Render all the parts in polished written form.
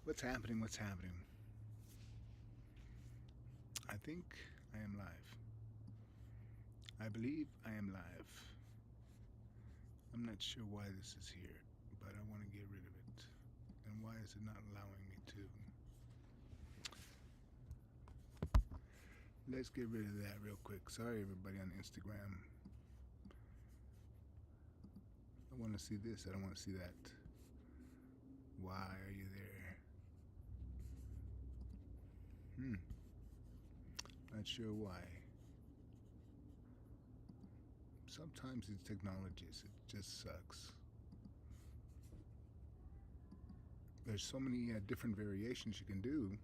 What's happening? What's happening? I think I am live. I believe I am live. I'm not sure why this is here, but I want to get rid of it. And why is it not allowing me to? Let's get rid of that real quick. Sorry, everybody on Instagram. I want to see this. I don't want to see that. Why are you there? Not sure why. Sometimes these technologies, it just sucks. There's so many different variations you can do,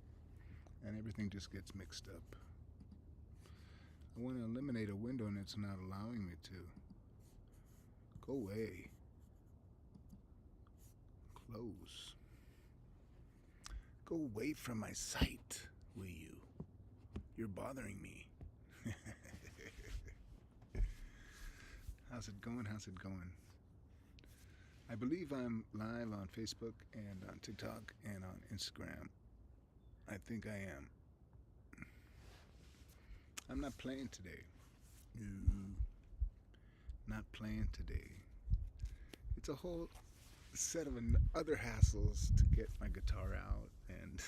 and everything just gets mixed up. I want to eliminate a window and it's not allowing me to. Go away. Close. Go away from my sight, will you? You're bothering me. How's it going? How's it going? I believe I'm live on Facebook and on TikTok and on Instagram. I think I am. I'm not playing today. No, not playing today. It's a whole set of other hassles to get my guitar out and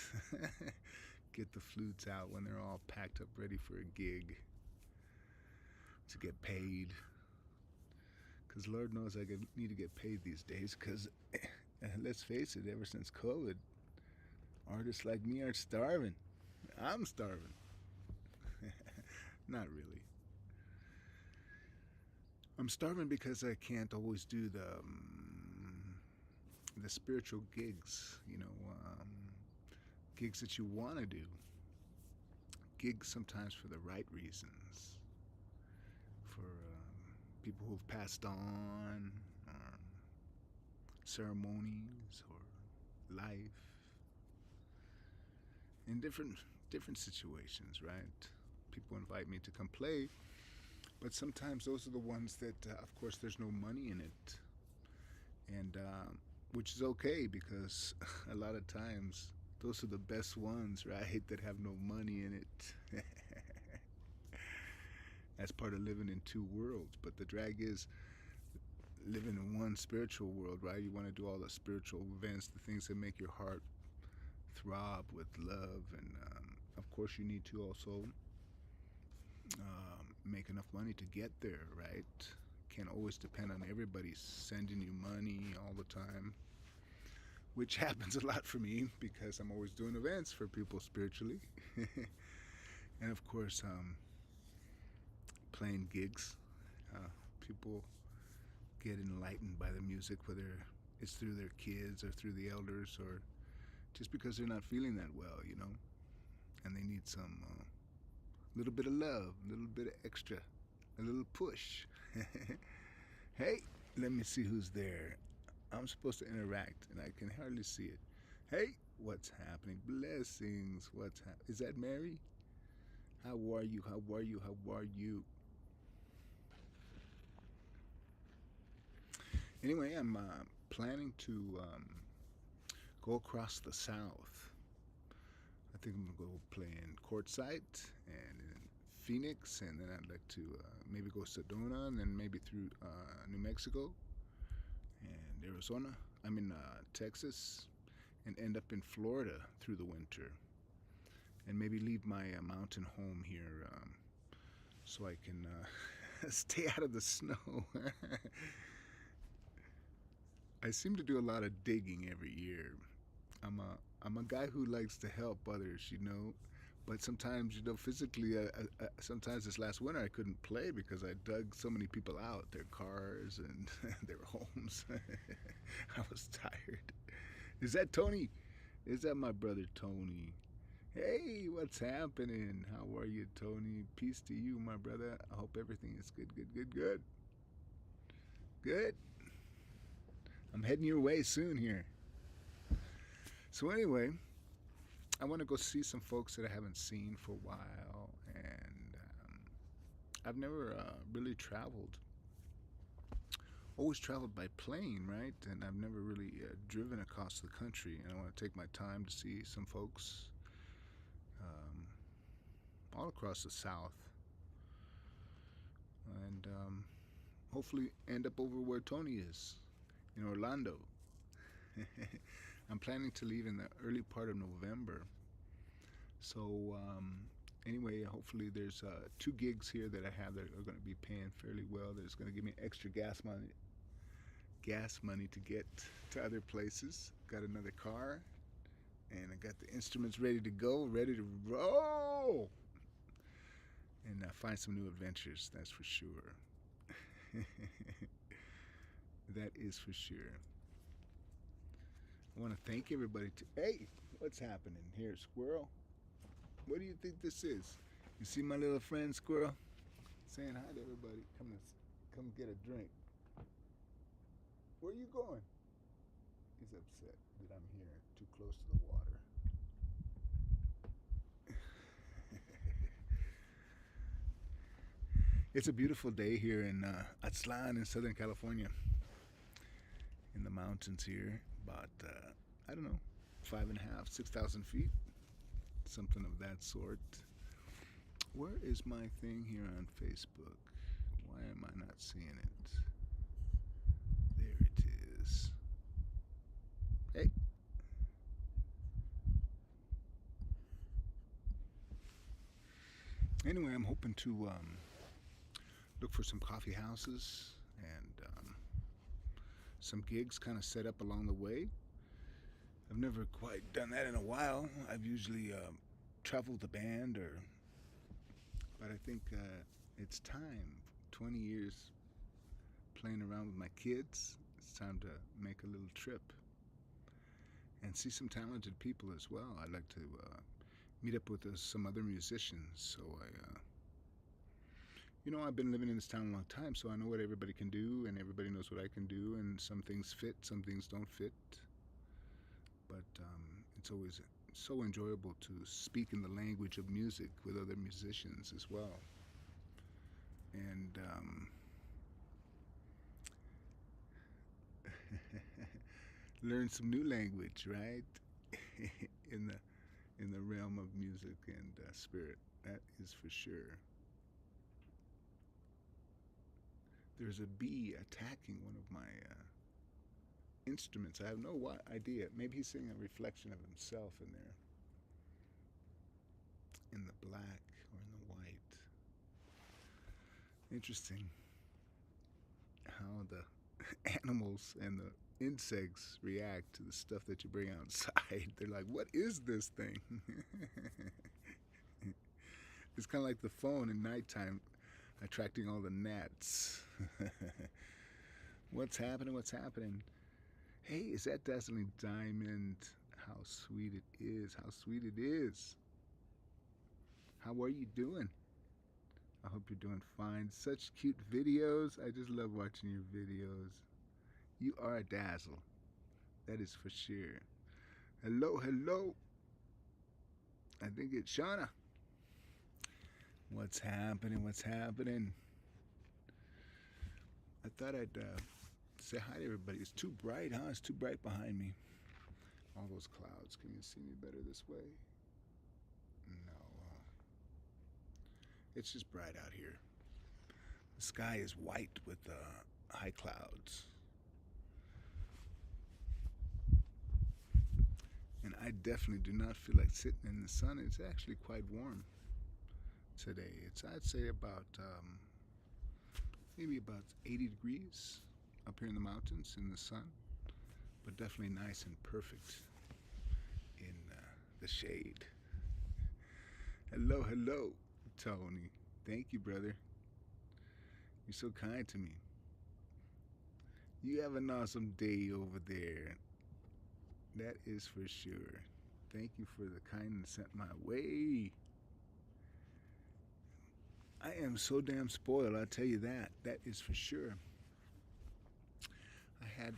get the flutes out when they're all packed up ready for a gig to get paid. Because Lord knows I need to get paid these days because let's face it, ever since COVID, artists like me are starving. I'm starving. Not really. I'm starving because I can't always do the spiritual gigs, gigs that you want to do. Gigs sometimes for the right reasons, for people who've passed on, or ceremonies, or life, in different situations, right? People invite me to come play, but sometimes those are the ones that, of course, there's no money in it, and which is okay because a lot of times those are the best ones, right? That have no money in it. That's part of living in two worlds. But the drag is living in one spiritual world, right? You want to do all the spiritual events, the things that make your heart throb with love, and of course, you need to also make enough money to get there, right? Can't always depend on everybody sending you money all the time, which happens a lot for me because I'm always doing events for people spiritually. And of course, playing gigs. People get enlightened by the music, whether it's through their kids or through the elders or just because they're not feeling that well, and they need some little bit of love, a little bit of extra, a little push. Hey, let me see who's there. I'm supposed to interact and I can hardly see it. Hey, what's happening? Blessings. Is that Mary? How are you? How are you? How are you? Anyway, I'm planning to go across the South. I think I'm gonna go play in Quartzsite and in Phoenix, and then I'd like to maybe go Sedona, and then maybe through New Mexico and Arizona. I'm in Texas, and end up in Florida through the winter, and maybe leave my mountain home here so I can stay out of the snow. I seem to do a lot of digging every year. I'm a guy who likes to help others, but sometimes, physically, sometimes this last winter I couldn't play because I dug so many people out, their cars and their homes. I was tired. Is that Tony? Is that my brother Tony? Hey, what's happening? How are you, Tony? Peace to you, my brother. I hope everything is good, good, good, good. Good. I'm heading your way soon here. So anyway, I want to go see some folks that I haven't seen for a while, and I've never really traveled always traveled by plane, right? And I've never really driven across the country. And I want to take my time to see some folks um, all across the South, and hopefully end up over where Tony is in Orlando. I'm planning to leave in the early part of November. So anyway, hopefully there's 2 gigs here that I have that are going to be paying fairly well. That's going to give me extra gas money to get to other places. Got another car, and I got the instruments ready to go, ready to roll, and find some new adventures. That's for sure. That is for sure. I want to thank everybody. Hey, what's happening here, Squirrel? What do you think this is? You see my little friend Squirrel saying hi to everybody. Come get a drink. Where are you going? He's upset that I'm here too close to the water. It's a beautiful day here in Aztlan in Southern California, in the mountains here. About I don't know, 5.5, 6,000 feet, something of that sort. Where is my thing here on Facebook? Why am I not seeing it? There it is. Hey. Anyway, I'm hoping to look for some coffee houses and some gigs kind of set up along the way. I've never quite done that in a while. I've usually traveled the band, but I think it's time. 20 years playing around with my kids. It's time to make a little trip and see some talented people as well. I'd like to meet up with some other musicians. So I've been living in this town a long time, so I know what everybody can do, and everybody knows what I can do, and some things fit, some things don't fit. But it's always so enjoyable to speak in the language of music with other musicians as well. And learn some new language, right? in the realm of music and spirit. That is for sure. There's a bee attacking one of my instruments. I have no idea. Maybe he's seeing a reflection of himself in there, in the black or in the white. Interesting how the animals and the insects react to the stuff that you bring outside. They're like, what is this thing? It's kind of like the phone in nighttime attracting all the gnats. What's happening? What's happening? Hey, is that dazzling diamond? How sweet it is. How sweet it is. How are you doing? I hope you're doing fine. Such cute videos. I just love watching your videos. You are a dazzle. That is for sure. Hello, hello. I think it's Shauna. What's happening? What's happening? I thought I'd say hi to everybody. It's too bright, huh? It's too bright behind me. All those clouds. Can you see me better this way? No. It's just bright out here. The sky is white with high clouds. And I definitely do not feel like sitting in the sun. It's actually quite warm today. I'd say about maybe about 80 degrees up here in the mountains in the sun, but definitely nice and perfect in the shade. Hello, hello, Tony. Thank you, brother. You're so kind to me. You have an awesome day over there. That is for sure. Thank you for the kindness sent my way. I am so damn spoiled, I'll tell you that. That is for sure. I had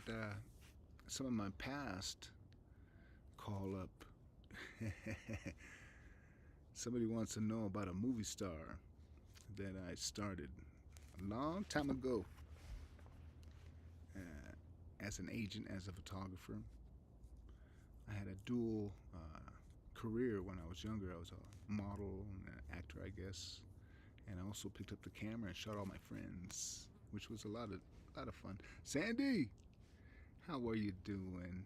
some of my past call up. Somebody wants to know about a movie star that I started a long time ago. as an agent, as a photographer. I had a dual career when I was younger. I was a model and an actor, I guess, and I also picked up the camera and shot all my friends, which was a lot of fun. Sandy, how are you doing?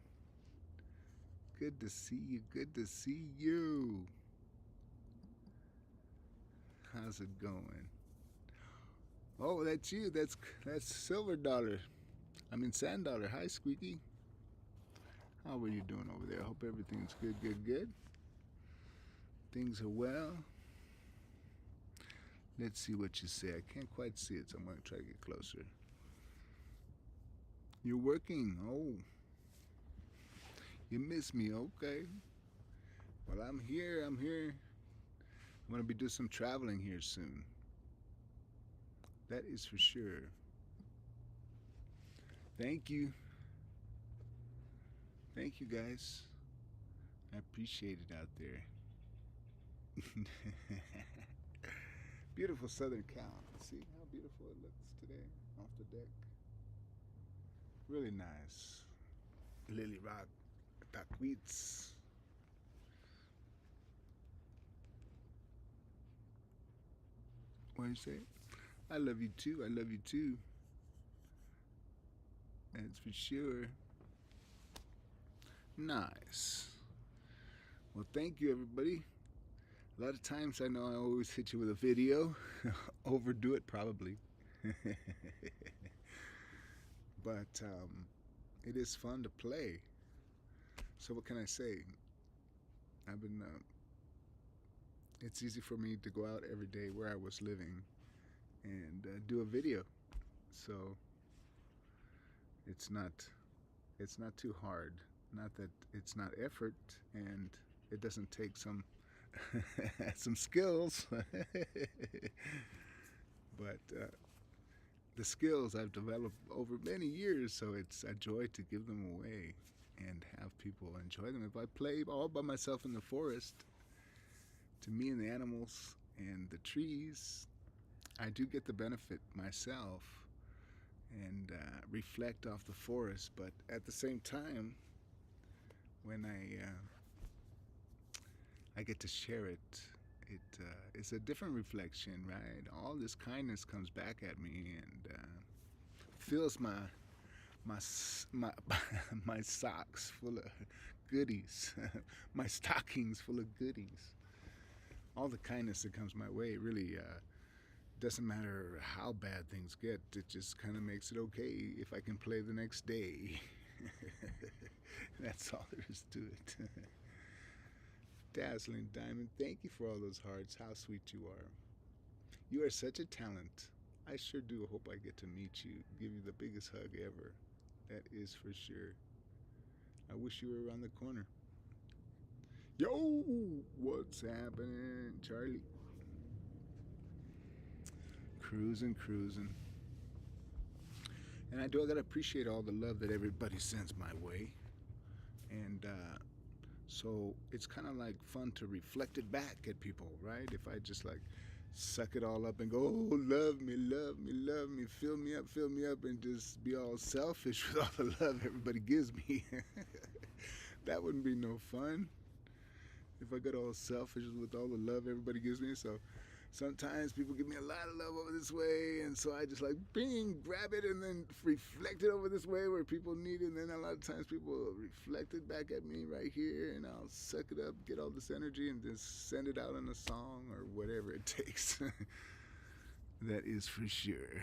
Good to see you. Good to see you. How's it going? Oh, that's you. That's Silver Dollar. I mean Sand Dollar. Hi, Squeaky. How are you doing over there? I hope everything's good, good, good. Things are well. Let's see what you say. I can't quite see it, so I'm going to try to get closer. You're working. Oh, you miss me. Okay. Well, I'm here. I'm here. I'm going to be doing some traveling here soon. That is for sure. Thank you. Thank you, guys. I appreciate it out there. Beautiful Southern Cal. See how beautiful it looks today off the deck? Really nice. Lily Rock, Taquits. What do you say? I love you too. I love you too. That's for sure. Nice. Well, thank you, everybody. A lot of times I know I always hit you with a video. Overdo it, probably. But it is fun to play. So, what can I say? I've been. It's easy for me to go out every day where I was living and do a video. So, it's not. It's not too hard. Not that it's not effort, and it doesn't take some some skills. But the skills I've developed over many years, so it's a joy to give them away and have people enjoy them. If I play all by myself in the forest, to me and the animals and the trees, I do get the benefit myself and reflect off the forest. But at the same time, when I get to share it, it's a different reflection, right? All this kindness comes back at me and fills my my my socks full of goodies, my stockings full of goodies. All the kindness that comes my way really doesn't matter how bad things get. It just kind of makes it okay if I can play the next day. That's all there is to it. Dazzling Diamond, thank you for all those hearts. How sweet you are. You are such a talent. I sure do hope I get to meet you, give you the biggest hug ever. That is for sure. I wish you were around the corner. Yo, what's happening, Charlie? Cruising, cruising. And I gotta appreciate all the love that everybody sends my way. And so it's kind of like fun to reflect it back at people, right? If I just like suck it all up and go, oh, love me, love me, love me, fill me up, and just be all selfish with all the love everybody gives me, that wouldn't be no fun. If I got all selfish with all the love everybody gives me. So sometimes people give me a lot of love over this way, and so I just like bing, grab it and then reflect it over this way where people need it. And then a lot of times people reflect it back at me right here, and I'll suck it up, get all this energy, and just send it out in a song or whatever it takes. That is for sure.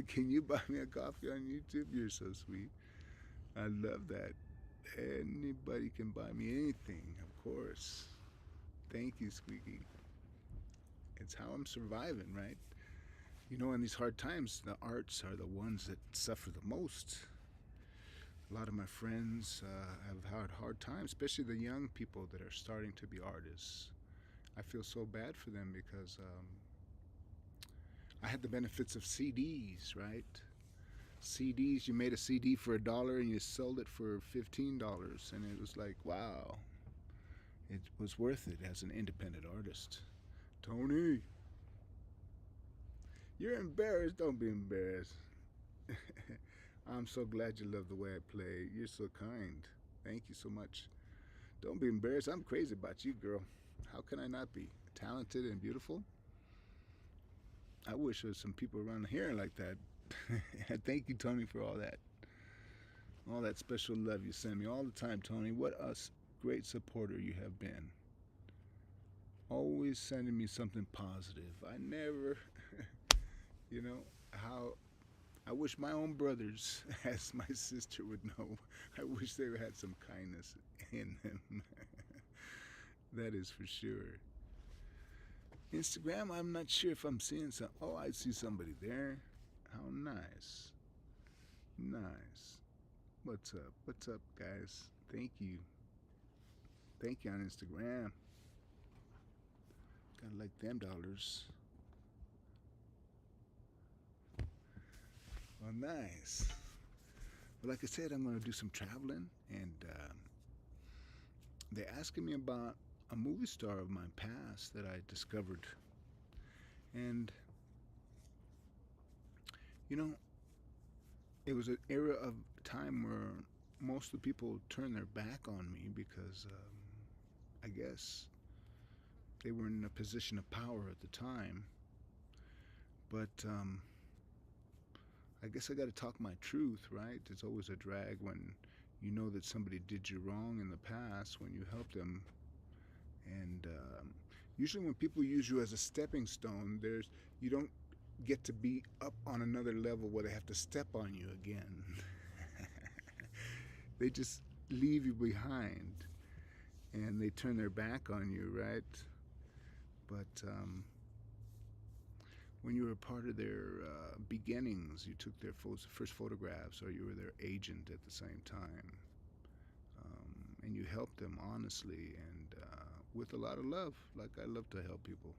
Can you buy me a coffee on YouTube? You're so sweet. I love that. Anybody can buy me anything, of course. Thank you, Squeaky. It's how I'm surviving, right? You know, in these hard times, the arts are the ones that suffer the most. A lot of my friends have had hard times, especially the young people that are starting to be artists. I feel so bad for them because I had the benefits of CDs, right? CDs, you made a CD for $1 and you sold it for $15, and it was like, wow, it was worth it as an independent artist. Tony, You're embarrassed. Don't be embarrassed. I'm so glad you love the way I play. You're so kind. Thank you so much. Don't be embarrassed. I'm crazy about you, girl. How can I not be? Talented and beautiful? I wish there was some people around here like that. And thank you, Tony, for all that. All that special love you send me all the time, Tony. What a great supporter you have been. Always sending me something positive. I never, you know, how I wish my own brothers, as my sister would know, I wish they had some kindness in them. That is for sure. Instagram, I'm not sure if I'm seeing some. Oh, I see somebody there. How nice. Nice. What's up? What's up, guys? Thank you. Thank you on Instagram. Gotta like them dollars. Well, nice. Well, like I said, I'm going to do some traveling, and they're asking me about a movie star of my past that I discovered. And, you know, it was an era of time where most of the people turned their back on me because I guess they were in a position of power at the time. But I guess I got to talk my truth, right? It's always a drag when you know that somebody did you wrong in the past when you help them. And usually, when people use you as a stepping stone, you don't get to be up on another level where they have to step on you again. They just leave you behind and they turn their back on you, right? But when you were a part of their beginnings, you took their first photographs, or you were their agent at the same time, and you helped them honestly and with a lot of love. Like I love to help people.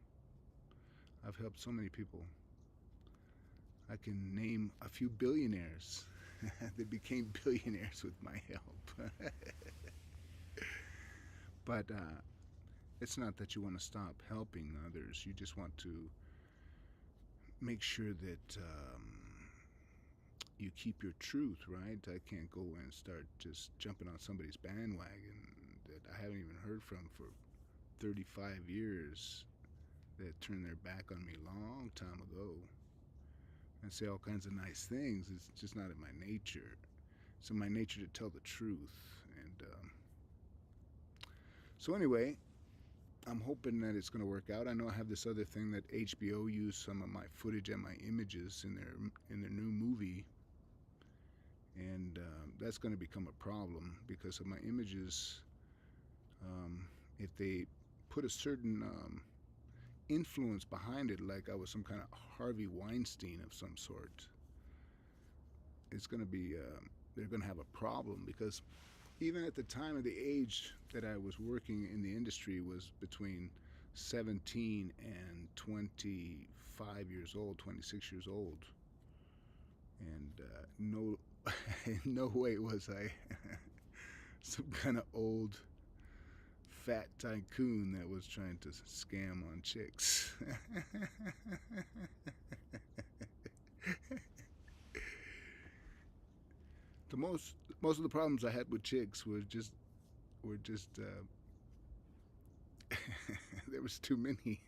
I've helped so many people. I can name a few billionaires. They became billionaires with my help. But it's not that you want to stop helping others. You just want to make sure that you keep your truth, right? I can't go and start just jumping on somebody's bandwagon that I haven't even heard from for 35 years, that turned their back on me a long time ago, and say all kinds of nice things. It's just not in my nature. It's in my nature to tell the truth. And so anyway, I'm hoping that it's going to work out. I know I have this other thing that HBO used some of my footage and my images in their new movie, and that's going to become a problem because of my images. If they put a certain influence behind it, like I was some kind of Harvey Weinstein of some sort, it's going to be they're going to have a problem because even at the time of the age that I was working in the industry was between 17 and 25 years old, 26 years old, and no, in no way was I some kind of old fat tycoon that was trying to scam on chicks. The most of the problems I had with chicks were just there was too many.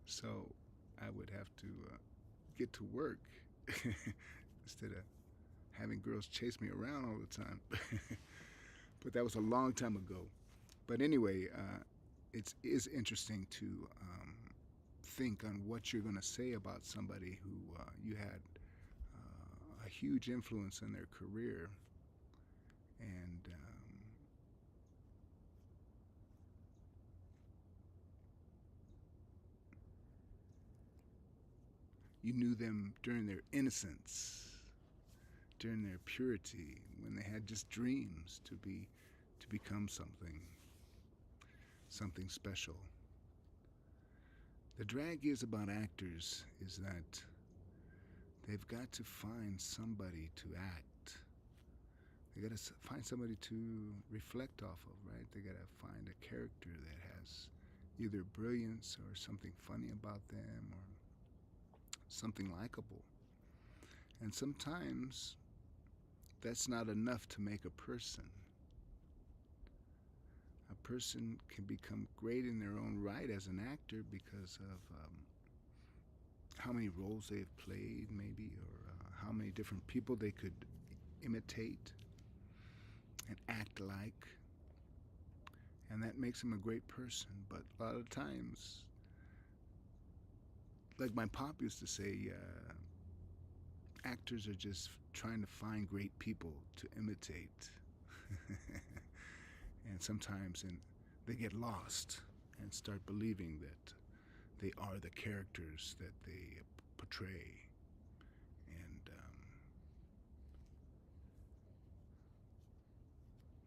So I would have to get to work instead of having girls chase me around all the time. But that was a long time ago. But anyway, it is interesting to think on what you're going to say about somebody who you had a huge influence in their career, and you knew them during their innocence, during their purity, when they had just dreams to become something special. The drag is about actors is that they've got to find somebody to act. They got to find somebody to reflect off of, right? They got to find a character that has either brilliance or something funny about them or something likable. And sometimes that's not enough to make a person. A person can become great in their own right as an actor because of how many roles they've played, maybe, or how many different people they could imitate and act like. And that makes them a great person. But a lot of times, like my pop used to say, actors are just trying to find great people to imitate. And sometimes they get lost and start believing that they are the characters that they portray. And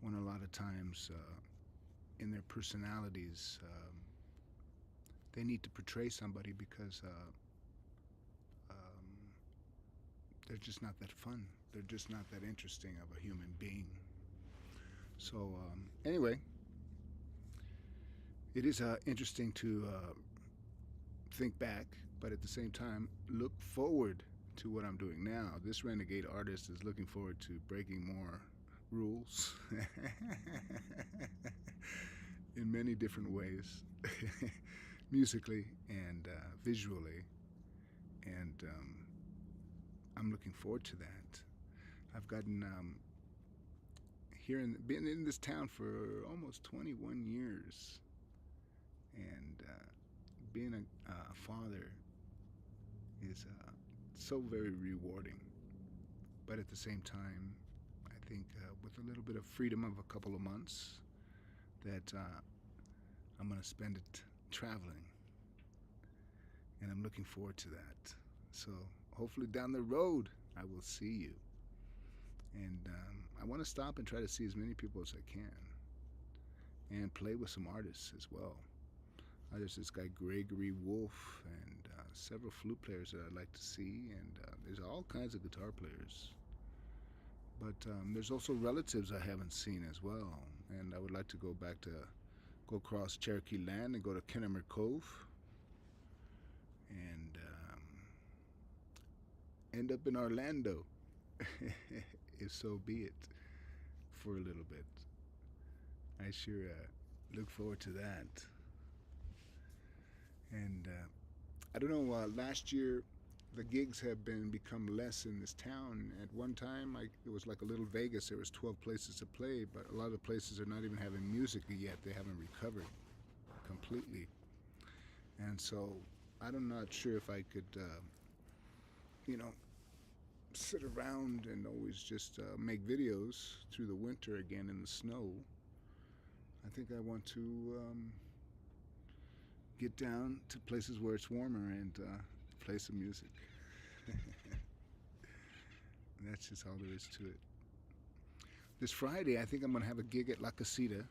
when a lot of times in their personalities, they need to portray somebody because they're just not that fun. They're just not that interesting of a human being. So, anyway, it is interesting to think back, but at the same time, look forward to what I'm doing now. This renegade artist is looking forward to breaking more rules in many different ways, musically and visually. And I'm looking forward to that. I've gotten been in this town for almost 21 years, and being a father is so very rewarding. But at the same time, I think with a little bit of freedom of a couple of months, that I'm going to spend it traveling, and I'm looking forward to that. So hopefully down the road, I will see you. And I want to stop and try to see as many people as I can and play with some artists as well. There's this guy Gregory Wolf and several flute players that I'd like to see, and there's all kinds of guitar players. But there's also relatives I haven't seen as well, and I would like to go across Cherokee Land and go to Kennemer Cove and end up in Orlando, if so be it, for a little bit. I sure look forward to that. And I don't know. Last year, the gigs have become less in this town. At one time, it was like a little Vegas. There was 12 places to play, but a lot of the places are not even having music yet. They haven't recovered completely. And so I'm not sure if I could, you know, sit around and always just make videos through the winter again in the snow. I think I want to get down to places where it's warmer and play some music. That's just all there is to it. This Friday, I think I'm going to have a gig at La Casita.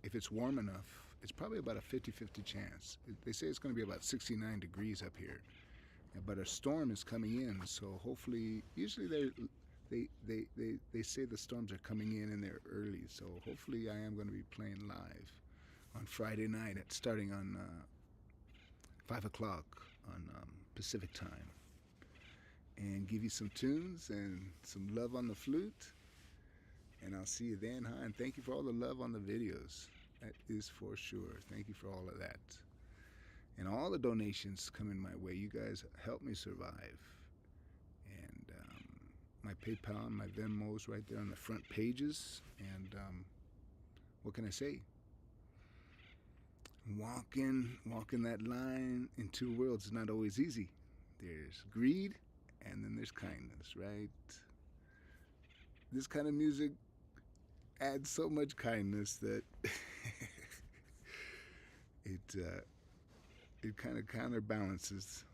If it's warm enough, it's probably about a 50-50 chance. They say it's going to be about 69 degrees up here, but a storm is coming in. So hopefully, usually they say the storms are coming in and they're early. So hopefully, I am going to be playing live on Friday night starting on 5 o'clock on Pacific time, and give you some tunes and some love on the flute. And I'll see you then, huh? And thank you for all the love on the videos. That is for sure. Thank you for all of that. And all the donations coming my way. You guys help me survive. And my PayPal and my Venmo's right there on the front pages. And what can I say? Walking that line in two worlds is not always easy. There's greed and then there's kindness, right? This kind of music adds so much kindness that it kind of counterbalances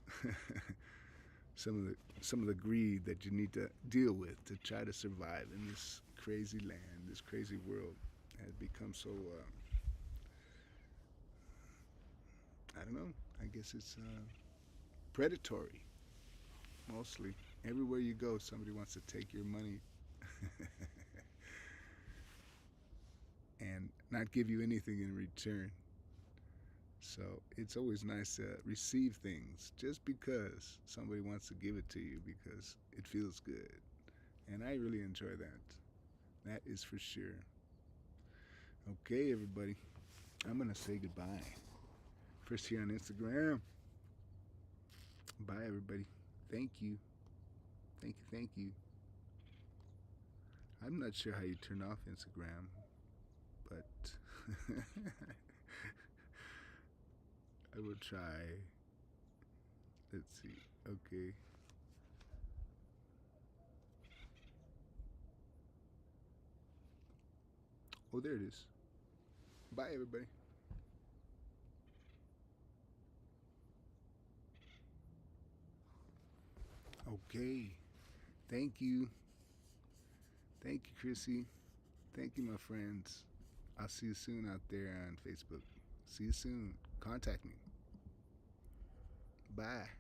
some of the greed that you need to deal with to try to survive in this crazy land, this crazy world has become so I don't know. I guess it's predatory mostly. Everywhere you go, somebody wants to take your money and not give you anything in return. So it's always nice to receive things just because somebody wants to give it to you because it feels good. And I really enjoy that. That is for sure. Okay, everybody. I'm going to say goodbye. First here on Instagram. Bye, everybody. Thank you. Thank you. Thank you. I'm not sure how you turn off Instagram, but I will try. Let's see. Okay. Oh, there it is. Bye, everybody. Okay. Thank you. Thank you, Chrissy. Thank you, my friends. I'll see you soon out there on Facebook. See you soon. Contact me. Bye.